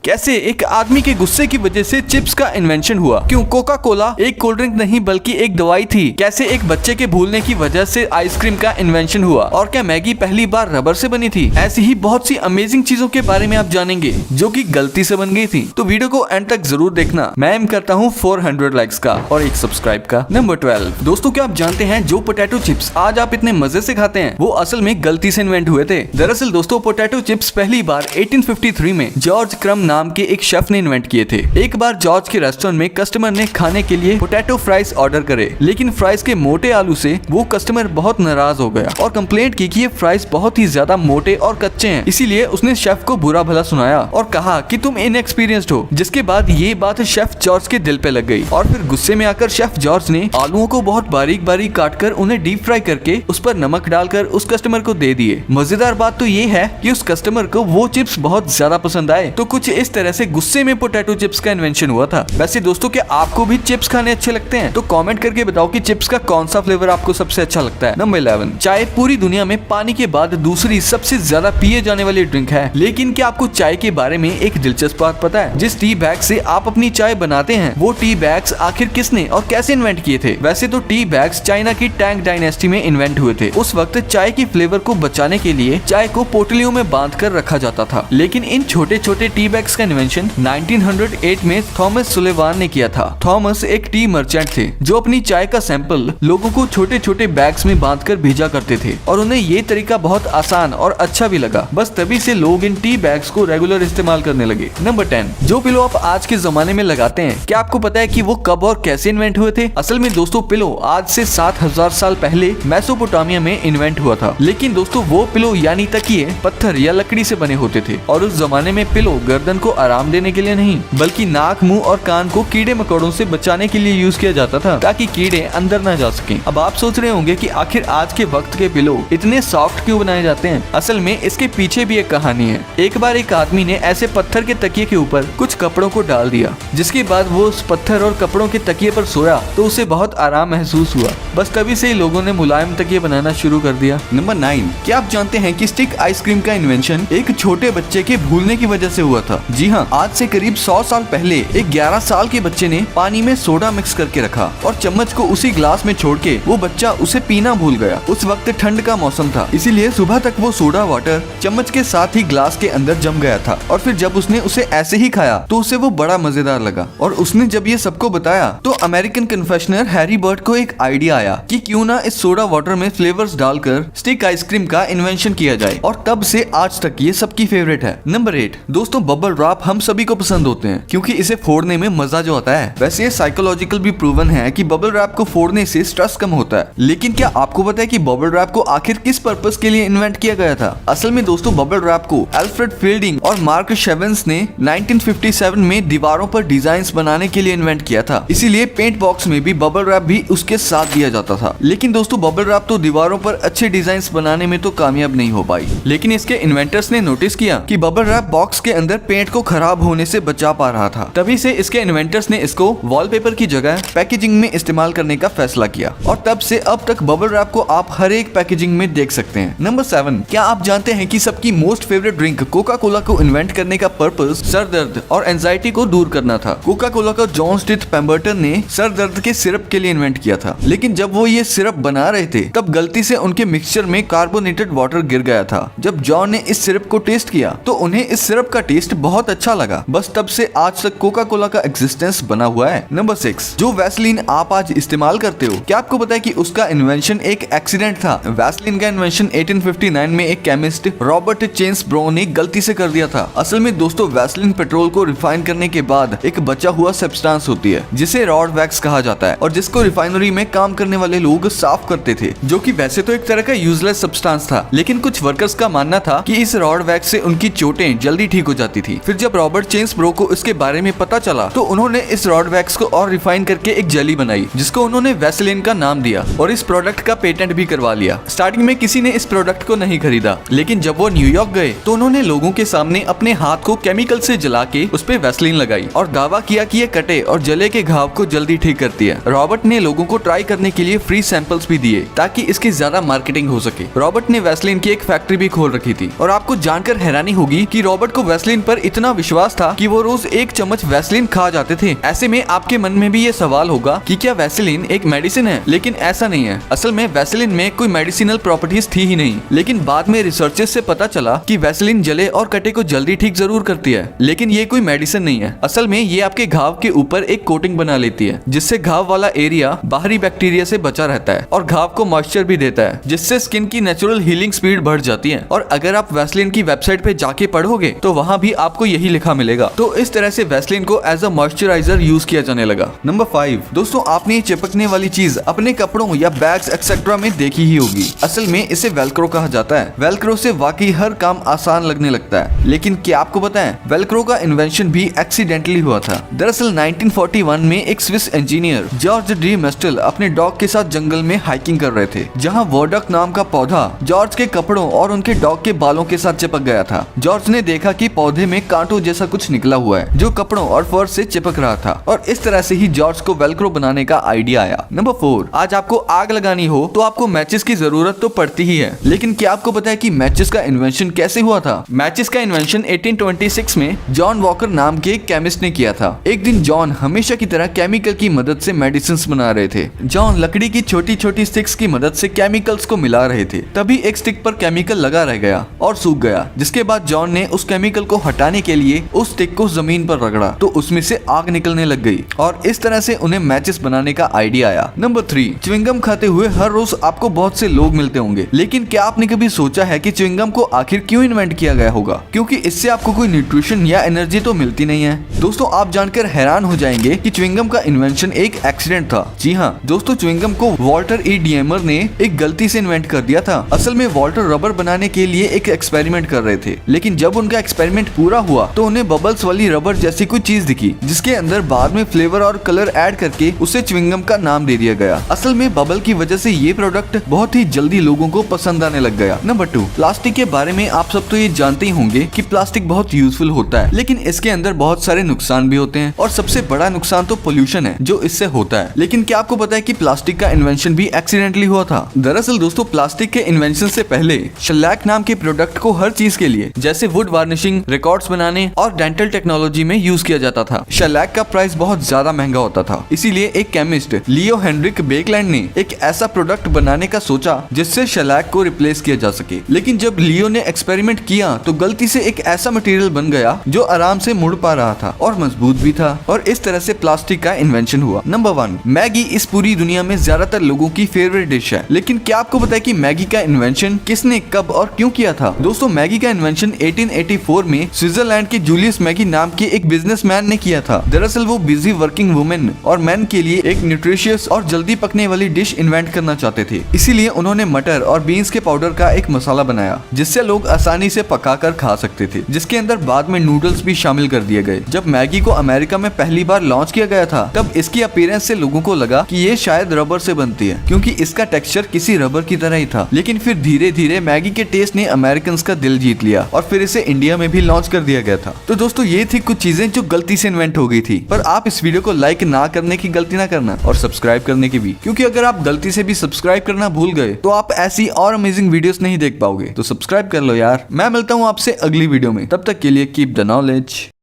कैसे एक आदमी के गुस्से की वजह से चिप्स का इन्वेंशन हुआ। क्यों कोका कोला एक कोल्ड ड्रिंक नहीं बल्कि एक दवाई थी। कैसे एक बच्चे के भूलने की वजह से आइसक्रीम का इन्वेंशन हुआ। और क्या मैगी पहली बार रबर से बनी थी। ऐसी ही बहुत सी अमेजिंग चीजों के बारे में आप जानेंगे जो कि गलती से बन गई थी। तो वीडियो को एंड तक जरूर देखना। मैं एम करता हूँ 400 लाइक्स का और एक सब्सक्राइब का। नंबर 12 दोस्तों, क्या आप जानते हैं जो पोटैटो चिप्स आज आप इतने मजे से खाते हैं वो असल में गलती से इन्वेंट हुए थे। दरअसल दोस्तों, पोटैटो चिप्स पहली बार 1853 में जॉर्ज क्रम नाम के एक शेफ ने इन्वेंट किए थे। एक बार जॉर्ज के रेस्टोरेंट में कस्टमर ने खाने के लिए पोटैटो फ्राइज ऑर्डर करे, लेकिन फ्राइज के मोटे आलू से वो कस्टमर बहुत नाराज हो गया और कंप्लेंट की कि ये फ्राइज बहुत ही ज्यादा मोटे और कच्चे हैं। इसीलिए उसने शेफ को बुरा भला सुनाया और कहा कि तुम इनएक्सपीरियंस्ड हो। जिसके बाद ये बात शेफ जॉर्ज के दिल पे लग गई और फिर गुस्से में आकर शेफ जॉर्ज ने आलूओं को बहुत बारीक बारीक काटकर उन्हें डीप फ्राई करके उस पर नमक डालकर उस कस्टमर को दे दिए। मजेदार बात तो ये है कि उस कस्टमर को वो चिप्स बहुत ज्यादा पसंद आए। तो कुछ इस तरह से गुस्से में पोटैटो चिप्स का इन्वेंशन हुआ था। वैसे दोस्तों, क्या आपको भी चिप्स खाने अच्छे लगते हैं? तो कमेंट करके बताओ कि चिप्स का कौन सा फ्लेवर आपको सबसे अच्छा लगता है। नंबर 11 चाय पूरी दुनिया में पानी के बाद दूसरी सबसे ज्यादा पिए जाने वाली ड्रिंक है। लेकिन क्या आपको चाय के बारे में एक दिलचस्प बात पता है? जिस टी बैग से आप अपनी चाय बनाते हैं वो टी बैग्स आखिर किसने और कैसे इन्वेंट किए थे? वैसे तो टी बैग्स चाइना की टैंग डायनेस्टी में इन्वेंट हुए थे। उस वक्त चाय की फ्लेवर को बचाने के लिए चाय को पोटलियों में बांध कर रखा जाता था। लेकिन इन छोटे छोटे टी बैग्स का इन्वेंशन 1908 में थॉमस सुलेवान ने किया था। थॉमस एक टी मर्चेंट थे जो अपनी चाय का सैंपल लोगों को छोटे छोटे बैग्स में बांधकर भेजा करते थे और उन्हें ये तरीका बहुत आसान और अच्छा भी लगा। बस तभी से लोग इन टी बैग्स को रेगुलर इस्तेमाल करने लगे। नंबर 10 जो पिलो आप आज के जमाने में लगाते हैं, क्या आपको पता है कि वो कब और कैसे इन्वेंट हुए थे? असल में दोस्तों, पिलो आज से 7000 साल पहले मेसोपोटामिया में इन्वेंट हुआ था। लेकिन दोस्तों, वो पिलो यानी तकिए पत्थर या लकड़ी से बने होते थे और उस जमाने में पिलो गर्दन को आराम देने के लिए नहीं बल्कि नाक, मुंह और कान को कीड़े मकोड़ों से बचाने के लिए यूज किया जाता था ताकि कीड़े अंदर ना जा सकें। अब आप सोच रहे होंगे कि आखिर आज के वक्त के पिलो इतने सॉफ्ट क्यों बनाए जाते हैं? असल में इसके पीछे भी एक कहानी है। एक बार एक आदमी ने ऐसे पत्थर के तकिए के ऊपर कुछ कपड़ों को डाल दिया, जिसके बाद वो उस पत्थर और कपड़ों के तकिए पर सोया तो उसे बहुत आराम महसूस हुआ। बस तभी से लोगों ने मुलायम तकिए बनाना शुरू कर दिया। नंबर 9 क्या आप जानते हैं कि स्टिक आइसक्रीम का इन्वेंशन एक छोटे बच्चे के भूलने की वजह से हुआ था? जी हाँ, आज से करीब 100 साल पहले एक 11 साल के बच्चे ने पानी में सोडा मिक्स करके रखा और चम्मच को उसी ग्लास में छोड़ के वो बच्चा उसे पीना भूल गया। उस वक्त ठंड का मौसम था, इसीलिए सुबह तक वो सोडा वाटर चम्मच के साथ ही ग्लास के अंदर जम गया था और फिर जब उसने उसे ऐसे ही खाया तो उसे वो बड़ा मजेदार लगा। और उसने जब ये सबको बताया तो अमेरिकन कन्फेशनर हैरी बर्ट को एक आइडिया आया कि क्यों ना इस सोडा वाटर में फ्लेवर्स डालकर स्टिक आइसक्रीम का इन्वेंशन किया जाए और तब से आज तक ये सबकी फेवरेट है। नंबर 8 दोस्तों, बबल रैप हम सभी को पसंद होते हैं क्योंकि इसे फोड़ने में मजा जो आता है। वैसे ये साइकोलॉजिकल भी प्रूवन है कि बबल रैप को फोड़ने से स्ट्रेस कम होता है। लेकिन क्या आपको पता है कि बबल रैप को आखिर किस पर्पस के लिए इन्वेंट किया गया था? असल में दोस्तों, बबल रैप को अल्फ्रेड फील्डिंग और मार्क शेवेंस ने 1957 में दीवारों पर डिजाइन्स बनाने के लिए इन्वेंट किया था। इसीलिए पेंट बॉक्स में भी बबल रैप भी उसके साथ दिया जाता था। लेकिन दोस्तों, बबल रैप तो दीवारों पर अच्छे डिजाइन्स बनाने में तो कामयाब नहीं हो पाई। लेकिन इसके इन्वेंटर्स ने नोटिस किया कि बबल रैप बॉक्स के अंदर पेंट को खराब होने से बचा पा रहा था। तभी से इसके इन्वेंटर्स ने इसको वॉलपेपर की जगह पैकेजिंग में इस्तेमाल करने का फैसला किया और तब से अब तक बबल रैप को आप हर एक पैकेजिंग में देख सकते हैं। नंबर 7 क्या आप जानते हैं कि सबकी most favourite drink Coca Cola को इन्वेंट करने का पर्पस सर दर्द और एंजाइटी को दूर करना था। कोका कोला को जॉन स्टिथ पेम्बर्टन ने सर दर्द के सिरप के लिए इन्वेंट किया था। लेकिन जब वो ये सिरप बना रहे थे तब गलती से उनके मिक्सचर में कार्बोनेटेड वाटर गिर गया था। जब जॉन ने इस सिरप को टेस्ट किया तो उन्हें इस सिरप का टेस्ट बहुत अच्छा लगा। बस तब से आज तक कोका कोला का एग्जिस्टेंस बना हुआ है। नंबर 6 जो वैसलीन आप आज इस्तेमाल करते हो, क्या आपको पता है कि उसका इन्वेंशन एक एक्सीडेंट था? वैसलीन का इन्वेंशन 1859 में एक केमिस्ट रॉबर्ट चेन्स ब्रो ने गलती से कर दिया था। असल में दोस्तों, वैसलीन पेट्रोल को रिफाइन करने के बाद एक बचा हुआ सब्सटेंस होती है जिसे रॉड वैक्स कहा जाता है और जिसको रिफाइनरी में काम करने वाले लोग साफ करते थे, जो कि वैसे तो एक तरह का यूजलेस सब्सटेंस था। लेकिन कुछ वर्कर्स का मानना था कि इस रॉड वैक्स से उनकी चोटें जल्दी ठीक हो जाती थी। फिर जब रॉबर्ट चेन्स ब्रो को इसके बारे में पता चला तो उन्होंने इस रॉड वैक्स को और रिफाइन करके एक जेली बनाई जिसको उन्होंने वैसलीन का नाम दिया और इस प्रोडक्ट का पेटेंट भी करवा लिया। स्टार्टिंग में किसी ने इस प्रोडक्ट को नहीं खरीदा, लेकिन जब वो न्यूयॉर्क गए तो उन्होंने लोगों के सामने अपने हाथ को केमिकल से जला के उस पे वैसलीन लगाई और दावा किया कि ये कटे और जले के घाव को जल्दी ठीक करती है। रॉबर्ट ने लोगों को ट्राई करने के लिए फ्री सैंपल्स भी दिए ताकि इसकी ज्यादा मार्केटिंग हो सके। रॉबर्ट ने वैसलीन की एक फैक्ट्री भी खोल रखी थी और आपको जानकर हैरानी होगी कि रॉबर्ट को वैसलीन पर इतना विश्वास था कि वो रोज एक चम्मच वैसलीन खा जाते थे। ऐसे में आपके मन में भी ये सवाल होगा कि क्या वैसलीन एक मेडिसिन है, लेकिन ऐसा नहीं है। असल में वैसलीन में कोई मेडिसिनल प्रॉपर्टीज थी ही नहीं, लेकिन बाद में रिसर्चेस से पता चला कि वैसलीन जले और कटे को जल्दी ठीक जरूर करती है, लेकिन ये कोई मेडिसिन नहीं है। असल में ये आपके घाव के ऊपर एक कोटिंग बना लेती है, जिससे घाव वाला एरिया बाहरी बैक्टीरिया से बचा रहता है और घाव को मॉइस्चर भी देता है, जिससे स्किन की नेचुरल हीलिंग स्पीड बढ़ जाती है। और अगर आप वैसलीन की वेबसाइट पे जाके पढ़ोगे तो वहाँ भी आपको यही लिखा मिलेगा। तो इस तरह से वैसलीन को एज अ मॉइस्चराइजर यूज किया जाने लगा। नंबर 5 दोस्तों, आपने ये चिपकने वाली चीज अपने कपड़ों या बैग्स एक्सेट्रा में देखी ही होगी। असल में इसे वेलक्रो कहा जाता है। वेलक्रो से वाकई हर काम आसान लगने लगता है, लेकिन क्या आपको पता है वेलक्रो का इन्वेंशन भी एक्सीडेंटली हुआ था। दरअसल 1941 में एक स्विस इंजीनियर जॉर्ज डी मेस्टल अपने डॉग के साथ जंगल में हाइकिंग कर रहे थे, जहां वोडक नाम का पौधा जॉर्ज के कपड़ों और उनके डॉग के बालों के साथ चिपक गया था। जॉर्ज ने देखा कि पौधे में कांटों जैसा कुछ निकला हुआ है जो कपड़ों और फर से चिपक रहा था, और इस तरह से ही जॉर्ज को वेलक्रो बनाने का आइडिया आया। नंबर 4, आज आपको आग लगानी हो तो आपको मैचेस की जरूरत तो पड़ती ही है, लेकिन क्या आपको पता है कि मैचेस का इन्वेंशन कैसे हुआ था? मैचेस का इन्वेंशन 1826 में जॉन वॉकर नाम के एक केमिस्ट ने किया था। एक दिन जॉन हमेशा की तरह केमिकल की मदद से मेडिसिन बना रहे थे। जॉन लकड़ी की छोटी छोटी स्टिक्स की मदद से केमिकल्स को मिला रहे थे। तभी एक स्टिक पर केमिकल लगा रह गया और सूख गया, जिसके बाद जॉन ने उस केमिकल को हटाने के लिए उस स्टिक को जमीन पर रगड़ा तो उसमें से आग निकलने लग गई, और इस तरह से उन्हें मैचेस बनाने का आइडिया आया। नंबर 3, च्युइंगम खाते हुए हर रोज आपको बहुत से लोग मिलते होंगे, लेकिन क्या आपने कभी सोचा है कि च्युइंगम को आखिर क्यों इन्वेंट किया गया होगा? क्योंकि इससे आपको कोई न्यूट्रिशन या एनर्जी तो मिलती नहीं है। दोस्तों, आप जानकर हैरान हो जाएंगे कि च्युइंगम का इन्वेंशन एक एक्सीडेंट था। जी हाँ दोस्तों, च्युइंगम को वॉल्टर ई डिएमर ने एक गलती से इन्वेंट कर दिया था। असल में वॉल्टर रबर बनाने के लिए एक एक्सपेरिमेंट कर रहे थे, लेकिन जब उनका एक्सपेरिमेंट पूरा हुआ तो उन्हें बबल्स वाली रबर जैसी कोई चीज दिखी, जिसके अंदर बाद में फ्लेवर और कलर ऐड करके उसे च्युइंगम का नाम दे दिया गया। असल में बबल की वजह से ये प्रोडक्ट बहुत ही जल्दी लोगों को पसंद आने लग गया। नंबर 2, प्लास्टिक के बारे में आप सब तो ये जानते ही होंगे कि प्लास्टिक बहुत यूजफुल होता है, लेकिन इसके अंदर बहुत सारे नुकसान भी होते हैं, और सबसे बड़ा नुकसान तो पोल्यूशन है जो इससे होता है। लेकिन क्या आपको पता है कि प्लास्टिक का इन्वेंशन भी एक्सीडेंटली हुआ था? दरअसल दोस्तों, प्लास्टिक के इन्वेंशन से पहले शेलैक नाम के प्रोडक्ट को हर चीज के लिए, जैसे वुड वार्निशिंग, रिकॉर्ड्स बनाने और डेंटल टेक्नोलॉजी में यूज किया जाता था। शेलैक का प्राइस बहुत ज्यादा महंगा होता था, इसीलिए एक केमिस्ट लियो हेनरिक बेकलैंड ने एक ऐसा प्रोडक्ट बनाने का सोचा जिससे शेलैक को रिप्लेस किया जा सके। लेकिन जब लियो ने एक्सपेरिमेंट किया तो गलती से एक ऐसा मटेरियल बन गया जो आराम से मुड़ पा रहा था और मजबूत भी था, और इस तरह से प्लास्टिक का इन्वेंशन हुआ। नंबर 1, मैगी इस पूरी दुनिया में ज्यादातर लोगों की फेवरेट डिश है, लेकिन क्या आपको पता है कि मैगी का इन्वेंशन किसने, कब और क्यों किया था? दोस्तों, मैगी का इन्वेंशन 1884 में स्विट्जरलैंड के जूलियस मैगी नाम के एक बिजनेसमैन ने किया था। दरअसल वो बिजी वर्किंग वुमेन और मैन के लिए एक न्यूट्रिशियस और जल्दी पकने वाली डिश इन्वेंट करना चाहते थे, इसीलिए उन्होंने मटर और बीन्स के पाउडर का एक मसाला बनाया जिससे लोग आसानी से पकाकर खा सकते थे, जिसके अंदर बाद में नूडल्स भी शामिल कर दिए गए। जब मैगी को अमेरिका में पहली बार लॉन्च किया गया था तब इसकी अपीयरेंस से लोगों को लगा कि ये शायद रबर से बनती है, क्योंकि इसका टेक्सचर किसी रबर की तरह ही था। लेकिन फिर धीरे धीरे मैगी के टेस्ट ने अमेरिकन का दिल जीत लिया और फिर इसे इंडिया में भी लॉन्च कर दिया गया था। तो दोस्तों, ये थी कुछ चीजें जो गलती से इन्वेंट हो गई थी, पर आप इस वीडियो को लाइक ना करने की गलती ना करना और सब्सक्राइब करने की भी, क्योंकि अगर आप गलती से भी सब्सक्राइब करना भूल गए तो आप ऐसी और अमेजिंग वीडियोस नहीं देख पाओगे। तो सब्सक्राइब कर लो यार। मैं मिलता हूँ आपसे अगली वीडियो में, तब तक के लिए कीप द नॉलेज।